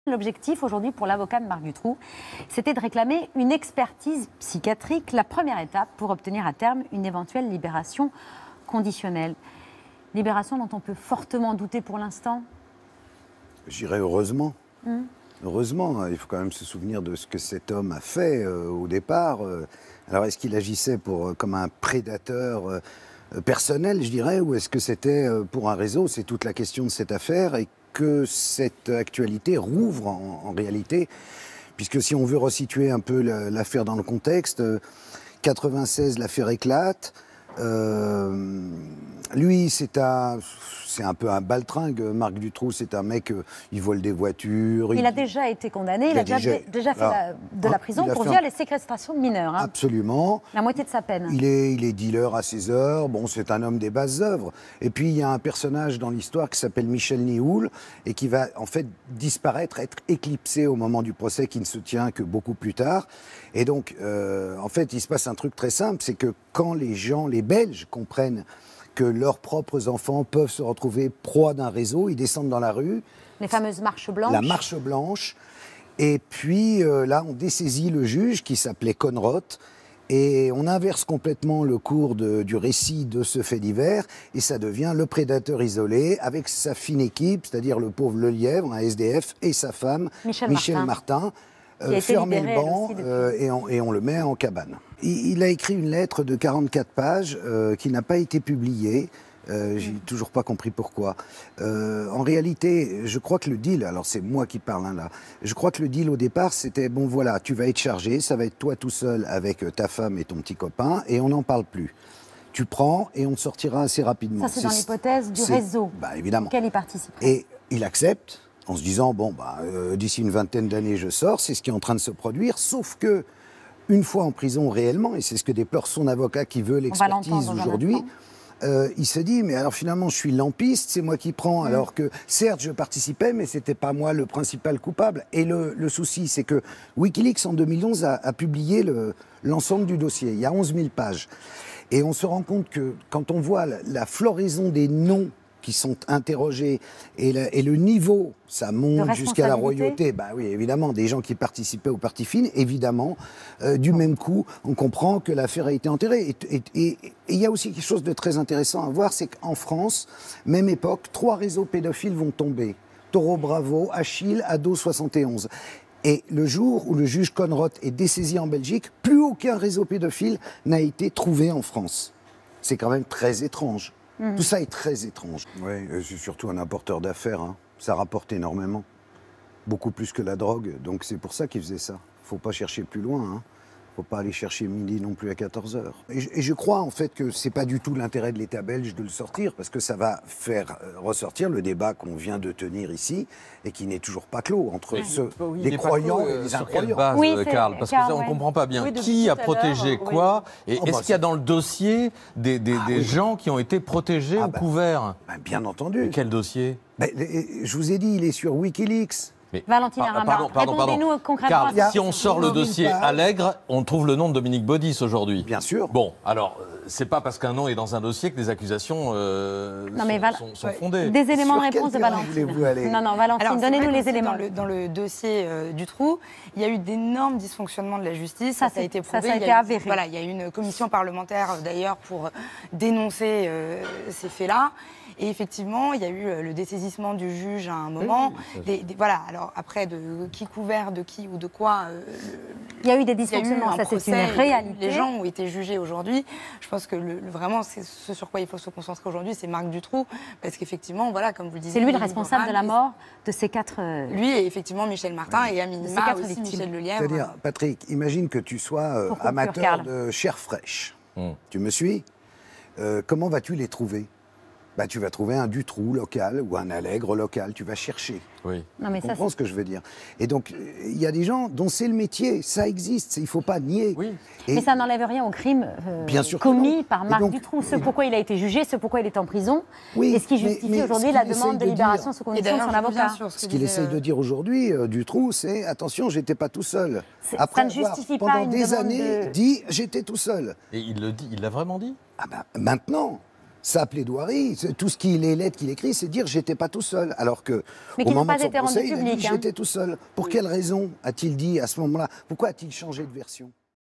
L'objectif aujourd'hui pour l'avocat de Marc Dutroux, c'était de réclamer une expertise psychiatrique, la première étape pour obtenir à terme une éventuelle libération conditionnelle. Libération dont on peut fortement douter pour l'instant. J'irais heureusement. Heureusement, il faut quand même se souvenir de ce que cet homme a fait au départ. Alors est-ce qu'il agissait comme un prédateur personnel, je dirais, ou est-ce que c'était pour un réseau? C'est toute la question de cette affaire et que cette actualité rouvre en réalité, puisque si on veut resituer un peu l'affaire dans le contexte, 96, l'affaire éclate. Lui, c'est un peu un baltringue. Marc Dutroux, c'est un mec, il vole des voitures. Il a déjà été condamné, il a déjà fait de la prison pour viol et séquestration de mineurs. Hein. Absolument. La moitié de sa peine. Il est dealer à ses heures. Bon, c'est un homme des basses œuvres. Et puis, il y a un personnage dans l'histoire qui s'appelle Michel Nihoul et qui va en fait disparaître, être éclipsé au moment du procès qui ne se tient que beaucoup plus tard. Et donc, en fait, il se passe un truc très simple, c'est que quand les Belges comprennent que leurs propres enfants peuvent se retrouver proie d'un réseau, ils descendent dans la rue. Les fameuses marches blanches. La marche blanche. Et puis là, on dessaisit le juge qui s'appelait Conroth. Et on inverse complètement le cours du récit de ce fait divers. Et ça devient le prédateur isolé avec sa fine équipe, c'est-à-dire le pauvre Lelièvre, un SDF, et sa femme, Michel Martin. Fermer le banc et on le met en cabane. Il a écrit une lettre de 44 pages qui n'a pas été publiée. J'ai toujours pas compris pourquoi. En réalité, je crois que le deal, alors c'est moi qui parle là, je crois que le deal au départ c'était bon voilà, tu vas être chargé, ça va être toi tout seul avec ta femme et ton petit copain et on n'en parle plus. Tu prends et on te sortira assez rapidement. Ça c'est dans l'hypothèse du réseau évidemment. Auquel il participe. Et il accepte. En se disant, bon, d'ici une vingtaine d'années, je sors, c'est ce qui est en train de se produire, sauf que, une fois en prison réellement, et c'est ce que déplore son avocat qui veut l'expertise aujourd'hui, il se dit, mais alors finalement, je suis lampiste, c'est moi qui prends, alors que, certes, je participais, mais c'était pas moi le principal coupable. Et le souci, c'est que Wikileaks, en 2011, a publié l'ensemble du dossier. Il y a 11 000 pages. Et on se rend compte que, quand on voit la floraison des noms qui sont interrogés et le niveau, ça monte jusqu'à la royauté. Bah oui, évidemment, des gens qui participaient au parti fine, évidemment, du même coup, on comprend que l'affaire a été enterrée. Et il y a aussi quelque chose de très intéressant à voir, c'est qu'en France, même époque, 3 réseaux pédophiles vont tomber. Taureau Bravo, Achille, Ado 71. Et le jour où le juge Conroth est dessaisi en Belgique, plus aucun réseau pédophile n'a été trouvé en France. C'est quand même très étrange. Tout ça est très étrange. Oui, c'est surtout un apporteur d'affaires. Hein. Ça rapporte énormément. Beaucoup plus que la drogue. Donc c'est pour ça qu'il faisait ça. Faut pas chercher plus loin. Hein. Faut pas aller chercher midi non plus à 14h. Et je crois en fait que c'est pas du tout l'intérêt de l'État belge de le sortir, parce que ça va faire ressortir le débat qu'on vient de tenir ici et qui n'est toujours pas clos entre les croyants et les incroyants. Base, Karl, parce que ça, on ne comprend pas bien. Qui a protégé quoi? Et est-ce qu'il y a dans le dossier des gens qui ont été protégés ou couverts? Bien entendu. Et quel dossier? Je vous ai dit, il est sur Wikileaks. Valentine Arama, répondez-nous concrètement. Karl, si on sort le dossier Allègre, on trouve le nom de Dominique Baudis aujourd'hui. Bien sûr. Bon, alors, c'est pas parce qu'un nom est dans un dossier que des accusations sont fondées. Des éléments de réponse de Valentine. Non, Valentine, donnez-nous les éléments. Dans le dossier Dutroux, il y a eu d'énormes dysfonctionnements de la justice. Ça a été prouvé. Ça a été avéré. Voilà, il y a eu une commission parlementaire, d'ailleurs, pour dénoncer ces faits-là. Et effectivement, il y a eu le dessaisissement du juge à un moment. Voilà, alors après, de qui couvert, de qui ou de quoi... il y a eu des dysfonctionnements, ça c'est une réalité. Les gens ont été jugés aujourd'hui. Je pense que vraiment, c'est ce sur quoi il faut se concentrer aujourd'hui, c'est Marc Dutroux. Parce qu'effectivement, voilà, comme vous le disiez... C'est lui le responsable de la mort de ces 4... Lui et effectivement Michel Martin et à minima aussi Michel Lelièvre. C'est-à-dire, Patrick, imagine que tu sois amateur de chair fraîche. Tu me suis? Comment vas-tu les trouver? Tu vas trouver un Dutroux local ou un Allègre local, tu vas chercher. Oui. Tu comprends ce que je veux dire? Et donc, il y a des gens dont c'est le métier, ça existe, il ne faut pas nier. Oui. Mais ça n'enlève rien au crime commis par Marc Dutroux, ce pourquoi il a été jugé, ce pourquoi il est en prison, et ce qui justifie aujourd'hui la demande de libération sous condition de son avocat. Ce qu'il essaye de dire aujourd'hui, Dutroux, c'est « attention, j'étais pas tout seul ». Ça ne justifie pas une demande pendant des années, dit « j'étais tout seul ». Et il le dit, il l'a vraiment dit? Maintenant. sa plaidoirie, tout ce qu'il les lettres qu'il écrit, c'est dire j'étais pas tout seul. Alors que mais au moment pas de son été rendu procès, public, il a dit j'étais tout seul. Pour quelle raison a-t-il dit à ce moment-là? Pourquoi a-t-il changé de version?